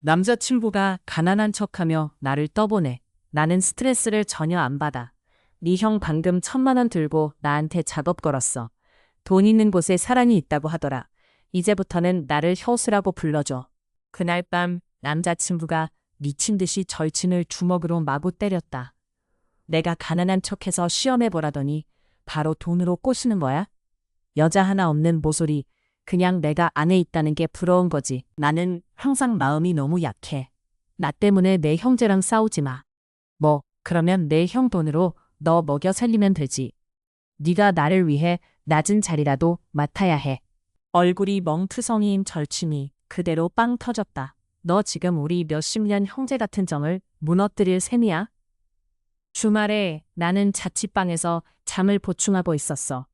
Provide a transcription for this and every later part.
남자친구가 가난한 척하며 나를 떠보내. 나는 스트레스를 전혀 안 받아. 네 형 방금 1,000만 원 들고 나한테 작업 걸었어. 돈 있는 곳에 사랑이 있다고 하더라. 이제부터는 나를 효수라고 불러줘. 그날 밤 남자친구가 미친 듯이 절친을 주먹으로 마구 때렸다. 내가 가난한 척해서 시험해보라더니 바로 돈으로 꼬시는 거야? 여자 하나 없는 모솔이 그냥 내가 안에 있다는 게 부러운 거지. 나는 항상 마음이 너무 약해. 나 때문에 내 형제랑 싸우지 마. 뭐 그러면 내 형 돈으로 너 먹여 살리면 되지. 네가 나를 위해 낮은 자리라도 맡아야 해. 얼굴이 멍투성이인 절친이 그대로 빵 터졌다. 너 지금 우리 몇십 년 형제 같은 정을 무너뜨릴 셈이야? 주말에 나는 자취방에서 잠을 보충하고 있었어.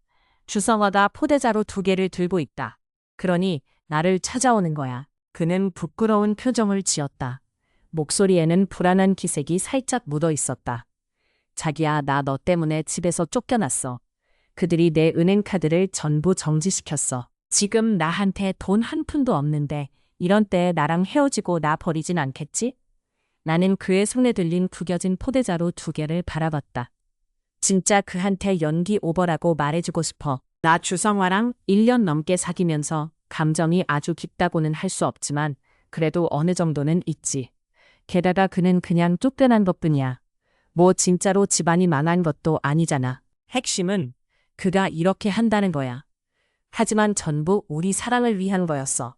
주성화가 포대자루 2개를 들고 있다. 그러니 나를 찾아오는 거야. 그는 부끄러운 표정을 지었다. 목소리에는 불안한 기색이 살짝 묻어 있었다. 자기야, 나 너 때문에 집에서 쫓겨났어. 그들이 내 은행카드를 전부 정지시켰어. 지금 나한테 돈 한 푼도 없는데 이런 때에 나랑 헤어지고 나 버리진 않겠지? 나는 그의 손에 들린 구겨진 포대자루 2개를 바라봤다. 진짜 그한테 연기 오버라고 말해주고 싶어. 나 주성화랑 1년 넘게 사귀면서 감정이 아주 깊다고는 할 수 없지만 그래도 어느 정도는 있지. 게다가 그는 그냥 쫓겨난 것뿐이야. 뭐 진짜로 집안이 망한 것도 아니잖아. 핵심은 그가 이렇게 한다는 거야. 하지만 전부 우리 사랑을 위한 거였어.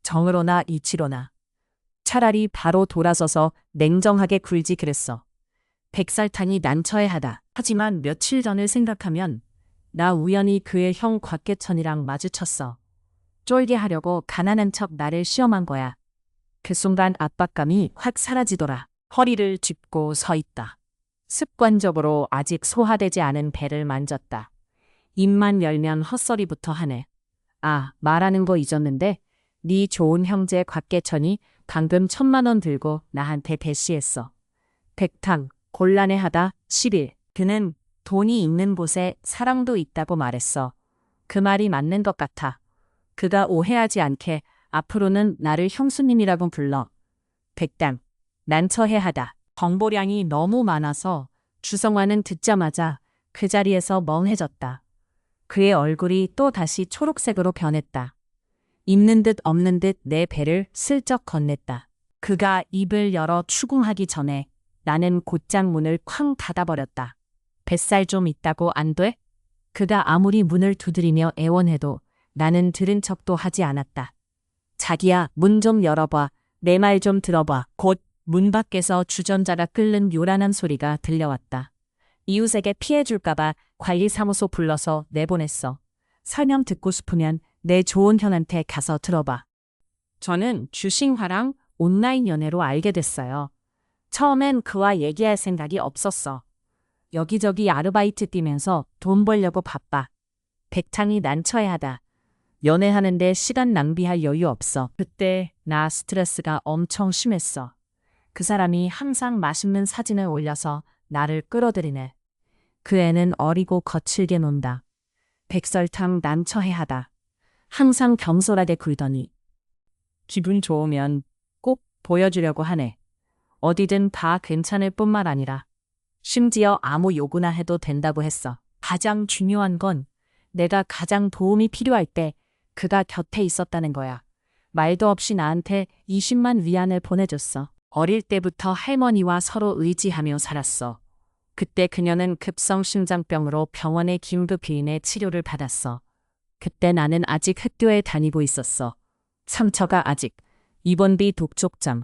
정으로나 이치로나. 차라리 바로 돌아서서 냉정하게 굴지 그랬어. 백설탕이 난처해하다. 하지만 며칠 전을 생각하면 나 우연히 그의 형 곽계천이랑 마주쳤어. 쫄게 하려고 가난한 척 나를 시험한 거야. 그 순간 압박감이 확 사라지더라. 허리를 짚고 서 있다. 습관적으로 아직 소화되지 않은 배를 만졌다. 입만 열면 헛소리부터 하네. 아, 말하는 거 잊었는데 네 좋은 형제 곽계천이 방금 1,000만 원 들고 나한테 대시했어. 백탕, 곤란해하다 10일. 그는 돈이 있는 곳에 사랑도 있다고 말했어. 그 말이 맞는 것 같아. 그가 오해하지 않게 앞으로는 나를 형수님이라고 불러. 백당, 난처해하다. 정보량이 너무 많아서 주성화는 듣자마자 그 자리에서 멍해졌다. 그의 얼굴이 또 다시 초록색으로 변했다. 있는 듯 없는 듯 내 배를 슬쩍 건넸다. 그가 입을 열어 추궁하기 전에 나는 곧장 문을 쾅 닫아버렸다. 뱃살 좀 있다고 안 돼? 그가 아무리 문을 두드리며 애원해도 나는 들은 척도 하지 않았다. 자기야, 문 좀 열어봐. 내 말 좀 들어봐. 곧 문 밖에서 주전자가 끓는 요란한 소리가 들려왔다. 이웃에게 피해줄까봐 관리사무소 불러서 내보냈어. 설명 듣고 싶으면 내 좋은 형한테 가서 들어봐. 저는 주싱화랑 온라인 연애로 알게 됐어요. 처음엔 그와 얘기할 생각이 없었어. 여기저기 아르바이트 뛰면서 돈 벌려고 바빠. 백탕이 난처해하다. 연애하는데 시간 낭비할 여유 없어. 그때 나 스트레스가 엄청 심했어. 그 사람이 항상 맛있는 사진을 올려서 나를 끌어들이네. 그 애는 어리고 거칠게 논다. 백설탕 난처해하다. 항상 겸손하게 굴더니 기분 좋으면 꼭 보여주려고 하네. 어디든 다 괜찮을 뿐만 아니라 심지어 아무 요구나 해도 된다고 했어. 가장 중요한 건 내가 가장 도움이 필요할 때 그가 곁에 있었다는 거야. 말도 없이 나한테 20만 위안을 보내줬어. 어릴 때부터 할머니와 서로 의지하며 살았어. 그때 그녀는 급성심장병으로 병원에 긴급 입원해 치료를 받았어. 그때 나는 아직 학교에 다니고 있었어. 상처가 아직, 입원비 독촉장,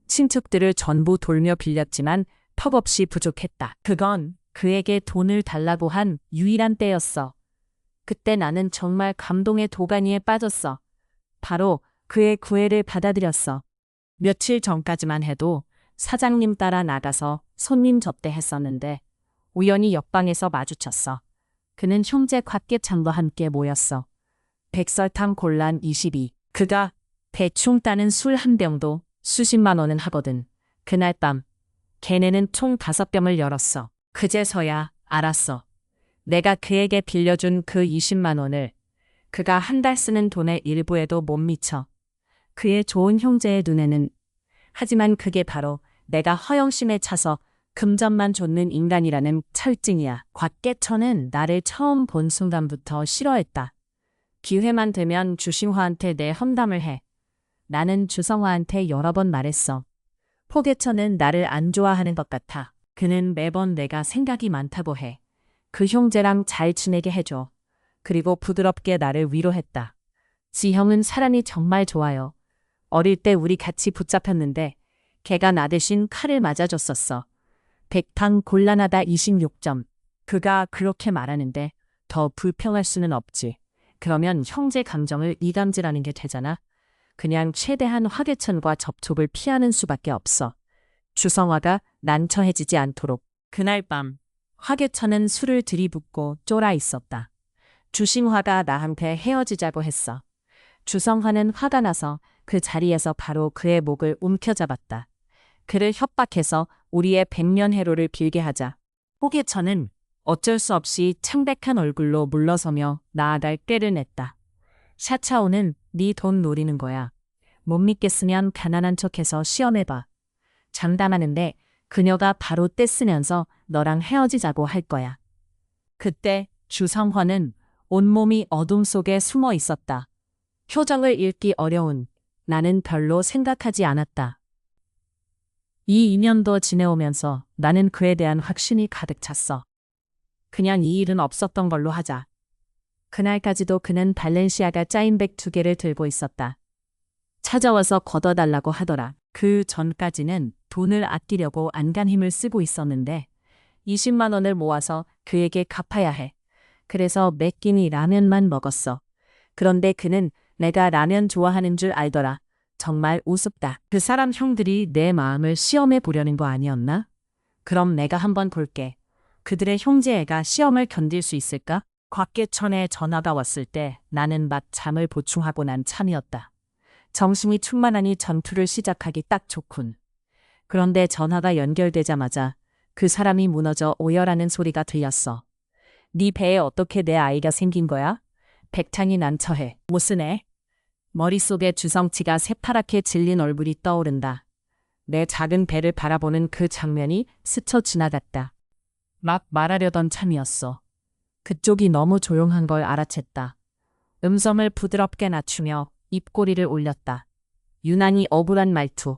친척들을 전부 돌며 빌렸지만 턱없이 부족했다. 그건 그에게 돈을 달라고 한 유일한 때였어. 그때 나는 정말 감동의 도가니에 빠졌어. 바로 그의 구애를 받아들였어. 며칠 전까지만 해도 사장님 따라 나가서 손님 접대했었는데 우연히 옆방에서 마주쳤어. 그는 형제 곽계창과 함께 모였어. 백설탕 곤란 22. 그가 대충 따는 술 한 병도 수십만 원은 하거든. 그날 밤 걔네는 총 5병을 열었어. 그제서야 알았어. 내가 그에게 빌려준 그 20만 원을 그가 한 달 쓰는 돈의 일부에도 못 미쳐. 그의 좋은 형제의 눈에는 하지만 그게 바로 내가 허영심에 차서 금전만 좇는 인간이라는 철증이야. 곽계천은 나를 처음 본 순간부터 싫어했다. 기회만 되면 주심화한테 내 험담을 해. 나는 주성화한테 여러 번 말했어. 포계천은 나를 안 좋아하는 것 같아. 그는 매번 내가 생각이 많다고 해. 그 형제랑 잘 지내게 해줘. 그리고 부드럽게 나를 위로했다. 지형은 사람이 정말 좋아요. 어릴 때 우리 같이 붙잡혔는데 걔가 나 대신 칼을 맞아줬었어. 백탕 곤란하다 26점. 그가 그렇게 말하는데 더 불평할 수는 없지. 그러면 형제 감정을 이감질하는 게 되잖아. 그냥 최대한 화계천과 접촉을 피하는 수밖에 없어. 주성화가 난처해지지 않도록. 그날 밤 화계천은 술을 들이붓고 쫄아 있었다. 주심화가 나한테 헤어지자고 했어. 주성화는 화가 나서 그 자리에서 바로 그의 목을 움켜잡았다. 그를 협박해서 우리의 백년해로를 빌게 하자. 포계천은 어쩔 수 없이 창백한 얼굴로 물러서며 나아갈 꾀를 냈다. 샤차오는 네 돈 노리는 거야. 못 믿겠으면 가난한 척해서 시험해봐. 장담하는데 그녀가 바로 떼쓰면서 너랑 헤어지자고 할 거야. 그때 주성화는 온몸이 어둠 속에 숨어 있었다. 표정을 읽기 어려운 나는 별로 생각하지 않았다. 이 2년도 지내오면서 나는 그에 대한 확신이 가득 찼어. 그냥 이 일은 없었던 걸로 하자. 그날까지도 그는 발렌시아가 짜인백 2개를 들고 있었다. 찾아와서 걷어달라고 하더라. 그 전까지는 돈을 아끼려고 안간 힘을 쓰고 있었는데 20만 원을 모아서 그에게 갚아야 해. 그래서 매 끼니 라면만 먹었어. 그런데 그는 내가 라면 좋아하는 줄 알더라. 정말 우습다. 그 사람 형들이 내 마음을 시험해 보려는 거 아니었나? 그럼 내가 한번 볼게. 그들의 형제애가 시험을 견딜 수 있을까? 곽계천에 전화가 왔을 때 나는 막 잠을 보충하고 난 참이었다. 정신이 충만하니 전투를 시작하기 딱 좋군. 그런데 전화가 연결되자마자 그 사람이 무너져 오열하는 소리가 들렸어. 네 배에 어떻게 내 아이가 생긴 거야? 백탕이 난처해. 무슨 애? 머릿속에 주성치가 새파랗게 질린 얼굴이 떠오른다. 내 작은 배를 바라보는 그 장면이 스쳐 지나갔다. 막 말하려던 참이었어. 그쪽이 너무 조용한 걸 알아챘다. 음성을 부드럽게 낮추며 입꼬리를 올렸다. 유난히 억울한 말투.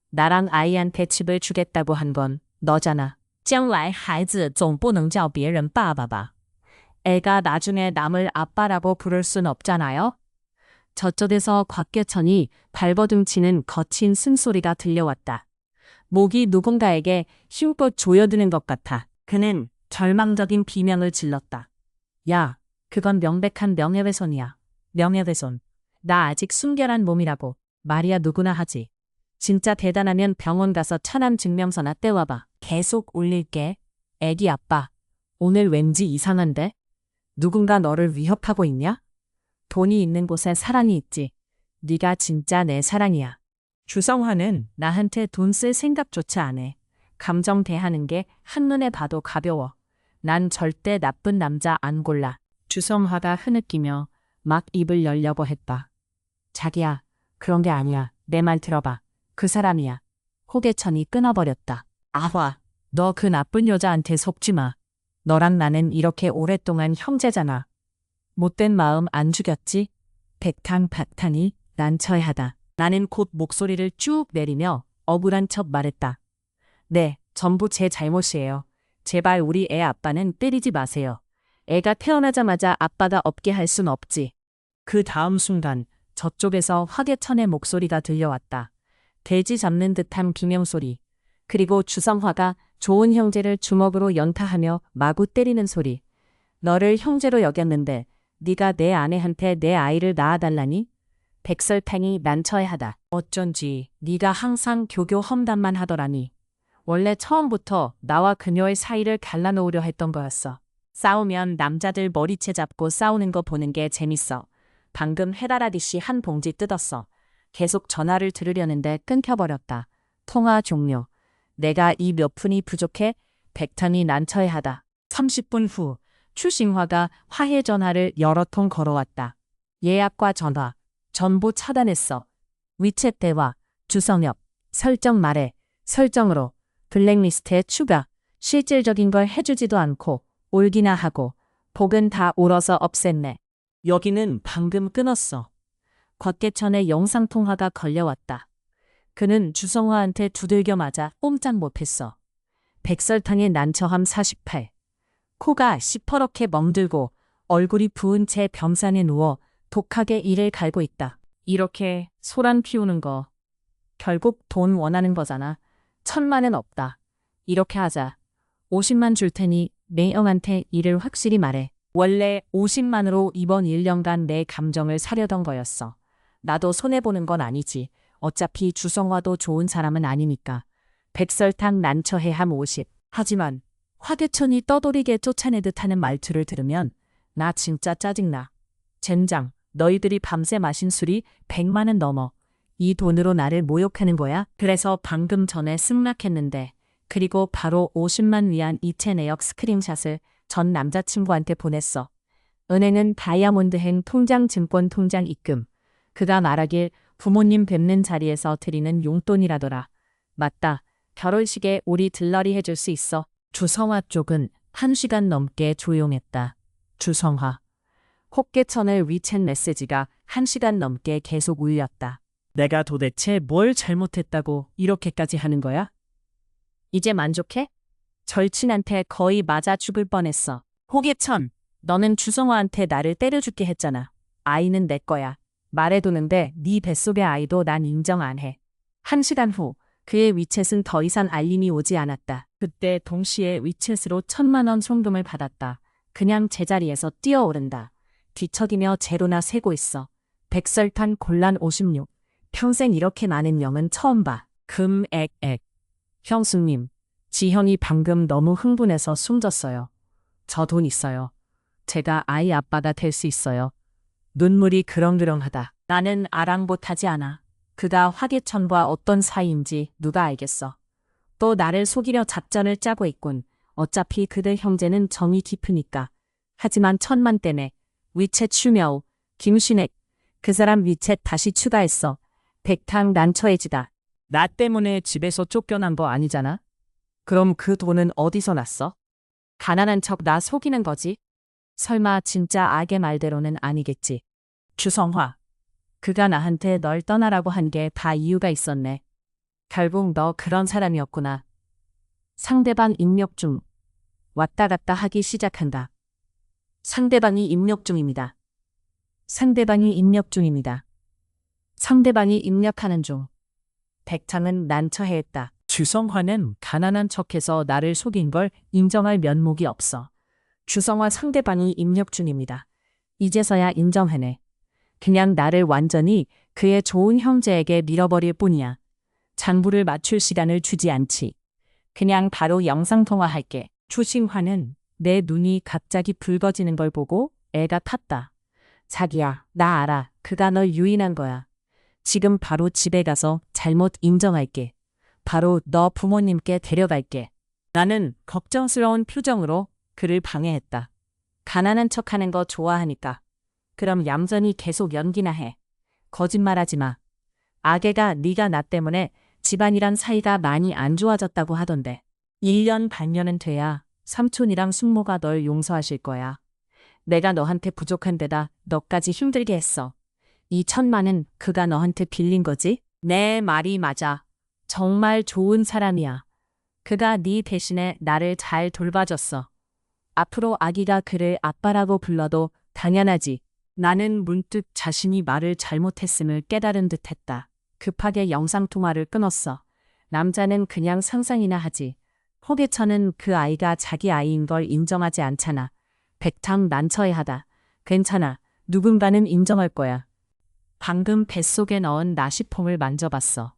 나랑 아이한테 집을 주겠다고 한 건 너잖아. 将来孩子总不能叫别人爸爸吧. 애가 나중에 남을 아빠라고 부를 순 없잖아요. 저쪽에서 곽계천이 발버둥치는 거친 쓴소리가 들려왔다. 목이 누군가에게 힘껏 조여드는 것 같아. 그는 절망적인 비명을 질렀다. 야, 그건 명백한 명예훼손이야. 명예훼손. 나 아직 순결한 몸이라고. 말이야 누구나 하지. 진짜 대단하면 병원 가서 차남 증명서나 떼와봐. 계속 울릴게. 애기 아빠. 오늘 왠지 이상한데? 누군가 너를 위협하고 있냐? 돈이 있는 곳에 사랑이 있지. 네가 진짜 내 사랑이야. 주성화는 나한테 돈 쓸 생각조차 안 해. 감정 대하는 게 한눈에 봐도 가벼워. 난 절대 나쁜 남자 안 골라. 주성화가 흐느끼며 막 입을 열려고 했다. 자기야, 그런 게 아니야. 내 말 들어봐. 그 사람이야. 호계천이 끊어버렸다. 아화, 너 그 나쁜 여자한테 속지 마. 너랑 나는 이렇게 오랫동안 형제잖아. 못된 마음 안 죽였지? 백탕 박탕이 난처해하다. 나는 곧 목소리를 쭉 내리며 억울한 척 말했다. 네, 전부 제 잘못이에요. 제발 우리 애 아빠는 때리지 마세요. 애가 태어나자마자 아빠가 없게 할 순 없지. 그 다음 순간 저쪽에서 화계천의 목소리가 들려왔다. 돼지 잡는 듯한 비명소리. 그리고 주성화가 좋은 형제를 주먹으로 연타하며 마구 때리는 소리. 너를 형제로 여겼는데 네가 내 아내한테 내 아이를 낳아달라니? 백설탕이 난처해하다. 어쩐지 네가 항상 교교 험담만 하더라니. 원래 처음부터 나와 그녀의 사이를 갈라놓으려 했던 거였어. 싸우면 남자들 머리채 잡고 싸우는 거 보는 게 재밌어. 방금 해달라듯이 한 봉지 뜯었어. 계속 전화를 들으려는데 끊겨버렸다. 통화 종료. 내가 이 몇 푼이 부족해? 백탕이 난처해하다. 30분 후 추신화가 화해 전화를 여러 통 걸어왔다. 예약과 전화, 전부 차단했어. 위챗 대화, 주성엽, 설정 말해. 설정으로. 블랙리스트에 추가. 실질적인 걸 해주지도 않고 올기나 하고 복은 다 울어서 없앴네. 여기는 방금 끊었어. 곽계천의 영상통화가 걸려왔다. 그는 주성화한테 두들겨 맞아 꼼짝 못했어. 백설탕의 난처함 48. 코가 시퍼렇게 멍들고 얼굴이 부은 채 병상에 누워 독하게 이를 갈고 있다. 이렇게 소란 피우는 거 결국 돈 원하는 거잖아. 1,000만은 없다. 이렇게 하자. 50만 줄 테니 내 형한테 일을 확실히 말해. 원래 50만으로 이번 1년간 내 감정을 사려던 거였어. 나도 손해보는 건 아니지. 어차피 주성화도 좋은 사람은 아니니까. 백설탕 난처해함 50. 하지만 화계천이 떠돌이게 쫓아내듯 하는 말투를 들으면 나 진짜 짜증나. 젠장, 너희들이 밤새 마신 술이 100만은 넘어. 이 돈으로 나를 모욕하는 거야? 그래서 방금 전에 승낙했는데 그리고 바로 50만 위안 이체 내역 스크린샷을 전 남자친구한테 보냈어. 은행은 다이아몬드행 통장 증권 통장 입금. 그가 말하길 부모님 뵙는 자리에서 드리는 용돈이라더라. 맞다. 결혼식에 우리 들러리 해줄 수 있어. 주성화 쪽은 1시간 넘게 조용했다. 주성화. 콧개천의 위챗 메시지가 1시간 넘게 계속 울렸다. 내가 도대체 뭘 잘못했다고 이렇게까지 하는 거야? 이제 만족해? 절친한테 거의 맞아 죽을 뻔했어. 호계천, 너는 주성화한테 나를 때려죽게 했잖아. 아이는 내 거야. 말해두는데 네 뱃속의 아이도 난 인정 안 해. 1시간 후 그의 위챗은 더 이상 알림이 오지 않았다. 그때 동시에 위챗으로 1,000만 원 송금을 받았다. 그냥 제자리에서 뛰어오른다. 뒤척이며 제로나 세고 있어. 백설탄 곤란 56. 평생 이렇게 많은 영은 처음 봐. 금액액. 형수님, 지형이 방금 너무 흥분해서 숨졌어요. 저 돈 있어요. 제가 아이 아빠가 될 수 있어요. 눈물이 그렁그렁하다. 나는 아랑곳하지 않아. 그가 화계천과 어떤 사이인지 누가 알겠어. 또 나를 속이려 작전을 짜고 있군. 어차피 그들 형제는 정이 깊으니까. 하지만 1,000만 때문에 위챗 추мя우, 김신액. 그 사람 위챗 다시 추가했어. 백탕 난처해지다. 나 때문에 집에서 쫓겨난 거 아니잖아? 그럼 그 돈은 어디서 났어? 가난한 척 나 속이는 거지? 설마 진짜 악의 말대로는 아니겠지. 주성화. 그가 나한테 널 떠나라고 한 게 다 이유가 있었네. 결국 너 그런 사람이었구나. 상대방 입력 중. 왔다 갔다 하기 시작한다. 상대방이 입력 중입니다. 상대방이 입력 중입니다. 상대방이 입력하는 중. 백창은 난처해했다. 주성화는 가난한 척해서 나를 속인 걸 인정할 면목이 없어. 주성화 상대방이 입력 중입니다. 이제서야 인정하네. 그냥 나를 완전히 그의 좋은 형제에게 밀어버릴 뿐이야. 장부를 맞출 시간을 주지 않지. 그냥 바로 영상통화할게. 주신화는 내 눈이 갑자기 붉어지는 걸 보고 애가 탔다. 자기야, 나 알아. 그가 널 유인한 거야. 지금 바로 집에 가서 잘못 인정할게. 바로 너 부모님께 데려갈게. 나는 걱정스러운 표정으로 그를 방해했다. 가난한 척하는 거 좋아하니까. 그럼 얌전히 계속 연기나 해. 거짓말하지 마. 아게가 네가 나 때문에 집안이랑 사이가 많이 안 좋아졌다고 하던데. 1년 반년은 돼야 삼촌이랑 숙모가 널 용서하실 거야. 내가 너한테 부족한 데다 너까지 힘들게 했어. 이 1,000만은 그가 너한테 빌린 거지? 내 말이 맞아. 정말 좋은 사람이야. 그가 네 대신에 나를 잘 돌봐줬어. 앞으로 아기가 그를 아빠라고 불러도 당연하지. 나는 문득 자신이 말을 잘못했음을 깨달은 듯했다. 급하게 영상통화를 끊었어. 남자는 그냥 상상이나 하지. 호계천은 그 아이가 자기 아이인 걸 인정하지 않잖아. 백탕 난처해하다. 괜찮아. 누군가는 인정할 거야. 방금 뱃속에 넣은 나시폼을 만져봤어.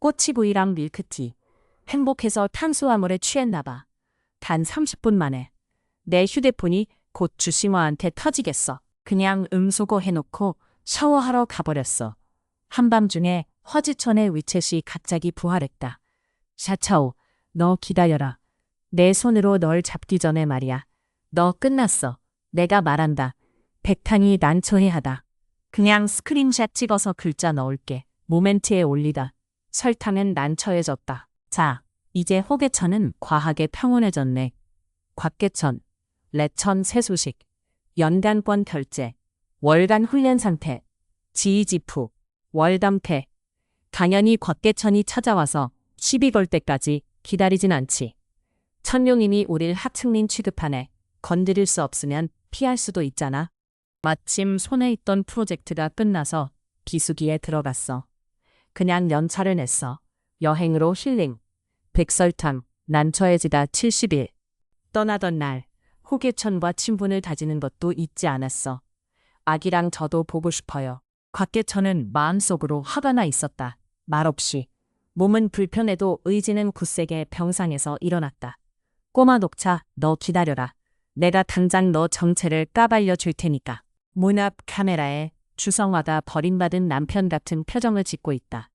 꼬치구이랑 밀크티. 행복해서 탄수화물에 취했나 봐. 단 30분 만에. 내 휴대폰이 곧 주심화한테 터지겠어. 그냥 음소거 해놓고 샤워하러 가버렸어. 한밤중에 허지천의 위챗이 갑자기 부활했다. 샤차오, 너 기다려라. 내 손으로 널 잡기 전에 말이야. 너 끝났어. 내가 말한다. 백탕이 난처해하다. 그냥 스크린샷 찍어서 글자 넣을게. 모멘트에 올리다. 설탕은 난처해졌다. 자, 이제 호계천은 과하게 평온해졌네. 곽계천, 레천 세수식, 연간권 결제, 월간 훈련 상태, 지휘지프, 월담태. 당연히 곽계천이 찾아와서 시비 걸 때까지 기다리진 않지. 천룡이니 우릴 하층민 취급하네. 건드릴 수 없으면 피할 수도 있잖아. 마침 손에 있던 프로젝트가 끝나서 비수기에 들어갔어. 그냥 연차를 냈어. 여행으로 힐링. 백설탕, 난처해지다 70일. 떠나던 날, 호계천과 친분을 다지는 것도 잊지 않았어. 아기랑 저도 보고 싶어요. 곽계천은 마음속으로 화가 나 있었다. 말없이. 몸은 불편해도 의지는 굳세게 병상에서 일어났다. 꼬마 녹차, 너 기다려라. 내가 당장 너 정체를 까발려 줄 테니까. 문 앞 카메라에 주성화가 버림받은 남편 같은 표정을 짓고 있다.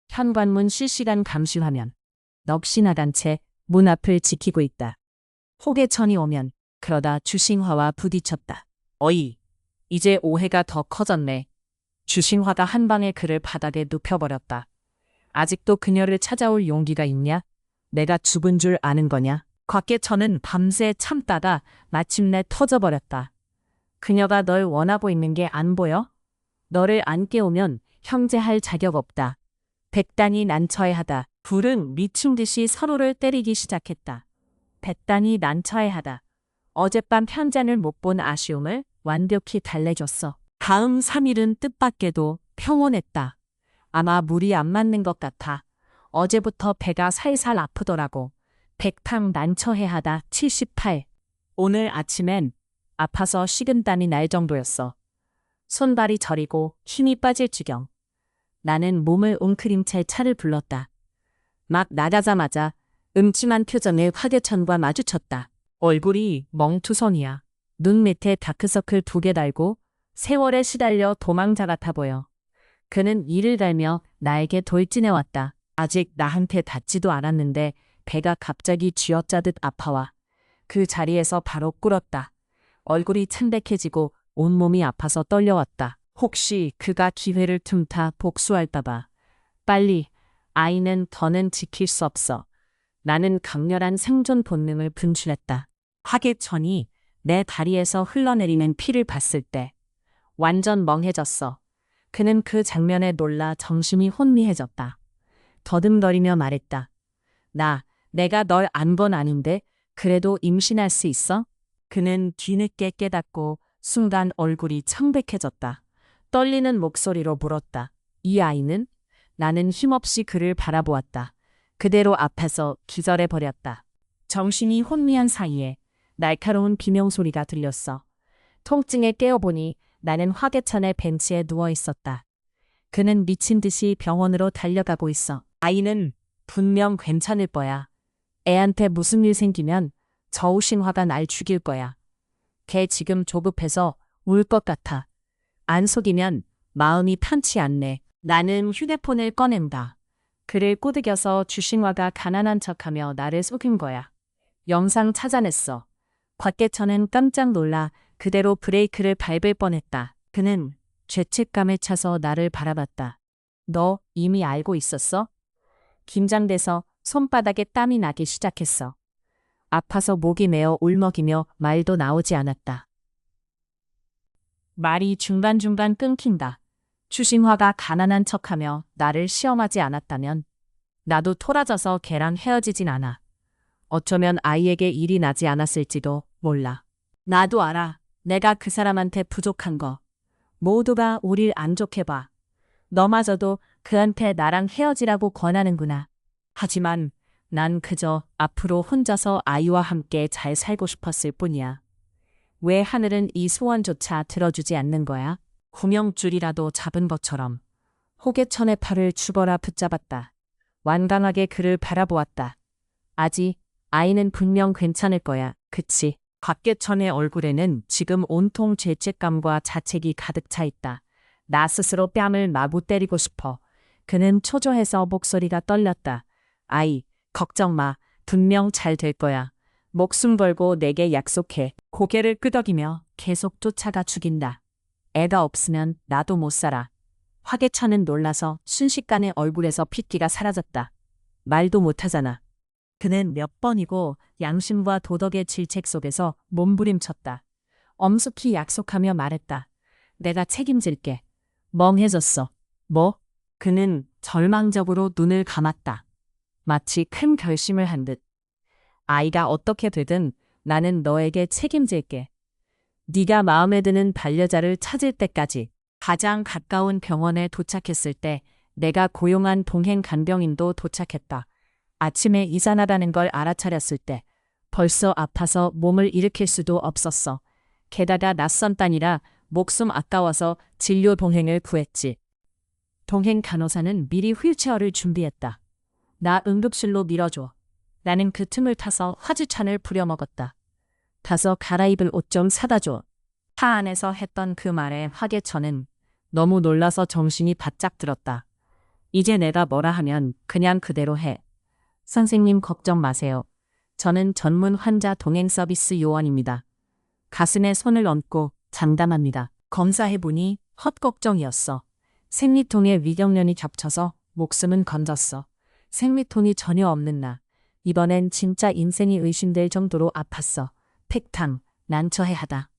현관문 실시간 감시화면. 넋이 나간 채 문 앞을 지키고 있다. 호계천이 오면 그러다 주싱화와 부딪혔다. 어이, 이제 오해가 더 커졌네. 주싱화가 한 방에 그를 바닥에 눕혀버렸다. 아직도 그녀를 찾아올 용기가 있냐? 내가 죽은 줄 아는 거냐? 곽계천은 밤새 참다가 마침내 터져버렸다. 그녀가 널 원하고 있는 게 안 보여? 너를 안 깨우면 형제할 자격 없다. 백단이 난처해하다. 둘은 미친 듯이 서로를 때리기 시작했다. 백단이 난처해하다. 어젯밤 현잔을 못 본 아쉬움을 완벽히 달래줬어. 다음 3일은 뜻밖에도 평온했다. 아마 물이 안 맞는 것 같아. 어제부터 배가 살살 아프더라고. 백탕 난처해하다 78. 오늘 아침엔 아파서 식은땀이 날 정도였어. 손발이 저리고 힘이 빠질 지경. 나는 몸을 웅크린 채 차를 불렀다. 막 나가자마자 음침한 표정의 곽계천과 마주쳤다. 얼굴이 멍투성이야. 눈 밑에 다크서클 2개 달고 세월에 시달려 도망자 같아 보여. 그는 이를 갈며 나에게 돌진해왔다. 아직 나한테 닿지도 않았는데 배가 갑자기 쥐어짜듯 아파와. 그 자리에서 바로 꿇었다. 얼굴이 창백해지고 온몸이 아파서 떨려왔다. 혹시 그가 기회를 틈타 복수할까봐. 빨리, 아이는 더는 지킬 수 없어. 나는 강렬한 생존 본능을 분출했다. 곽계천이 내 다리에서 흘러내리는 피를 봤을 때 완전 멍해졌어. 그는 그 장면에 놀라 정신이 혼미해졌다. 더듬거리며 말했다. 내가 널 안 건 아는데 그래도 임신할 수 있어? 그는 뒤늦게 깨닫고 순간 얼굴이 창백해졌다. 떨리는 목소리로 물었다. 이 아이는? 나는 힘없이 그를 바라보았다. 그대로 앞에서 기절해버렸다. 정신이 혼미한 사이에 날카로운 비명소리가 들렸어. 통증에 깨어보니 나는 곽계천의 벤치에 누워있었다. 그는 미친 듯이 병원으로 달려가고 있어. 아이는 분명 괜찮을 거야. 애한테 무슨 일 생기면 저우신화가 날 죽일 거야. 걔 지금 조급해서 울 것 같아. 안 속이면 마음이 편치 않네. 나는 휴대폰을 꺼낸다. 그를 꼬드겨서 주신화가 가난한 척하며 나를 속인 거야. 영상 찾아냈어. 곽계천은 깜짝 놀라 그대로 브레이크를 밟을 뻔했다. 그는 죄책감에 차서 나를 바라봤다. 너 이미 알고 있었어? 긴장돼서 손바닥에 땀이 나기 시작했어. 아파서 목이 메어 울먹이며 말도 나오지 않았다. 말이 중간중간 끊긴다. 주신화가 가난한 척하며 나를 시험하지 않았다면 나도 토라져서 걔랑 헤어지진 않아. 어쩌면 아이에게 일이 나지 않았을지도 몰라. 나도 알아. 내가 그 사람한테 부족한 거. 모두가 우릴 안 좋게 봐. 너마저도 그한테 나랑 헤어지라고 권하는구나. 하지만 난 그저 앞으로 혼자서 아이와 함께 잘 살고 싶었을 뿐이야. 왜 하늘은 이 소원조차 들어주지 않는 거야? 구명줄이라도 잡은 것처럼. 호계천의 팔을 죽어라 붙잡았다. 완강하게 그를 바라보았다. 아직 아이는 분명 괜찮을 거야. 그치? 곽계천의 얼굴에는 지금 온통 죄책감과 자책이 가득 차 있다. 나 스스로 뺨을 마구 때리고 싶어. 그는 초조해서 목소리가 떨렸다. 아이, 걱정 마. 분명 잘 될 거야. 목숨 걸고 내게 약속해. 고개를 끄덕이며 계속 쫓아가 죽인다. 애가 없으면 나도 못 살아. 화개차는 놀라서 순식간에 얼굴에서 핏기가 사라졌다. 말도 못하잖아. 그는 몇 번이고 양심과 도덕의 질책 속에서 몸부림쳤다. 엄숙히 약속하며 말했다. 내가 책임질게. 멍해졌어. 뭐? 그는 절망적으로 눈을 감았다. 마치 큰 결심을 한 듯. 아이가 어떻게 되든 나는 너에게 책임질게. 네가 마음에 드는 반려자를 찾을 때까지. 가장 가까운 병원에 도착했을 때 내가 고용한 동행 간병인도 도착했다. 아침에 이산하다는 걸 알아차렸을 때 벌써 아파서 몸을 일으킬 수도 없었어. 게다가 낯선 땅이라 목숨 아까워서 진료 동행을 구했지. 동행 간호사는 미리 휠체어를 준비했다. 나 응급실로 밀어줘. 나는 그 틈을 타서 화주찬을 부려먹었다. 가서 갈아입을 옷 좀 사다 줘. 차 안에서 했던 그 말에 화개천은 너무 놀라서 정신이 바짝 들었다. 이제 내가 뭐라 하면 그냥 그대로 해. 선생님 걱정 마세요. 저는 전문 환자 동행 서비스 요원입니다. 가슴에 손을 얹고 장담합니다. 검사해보니 헛걱정이었어. 생리통에 위경련이 겹쳐서 목숨은 건졌어. 생리통이 전혀 없는 나. 이번엔 진짜 인생이 의심될 정도로 아팠어. 팩탕, 난처해하다.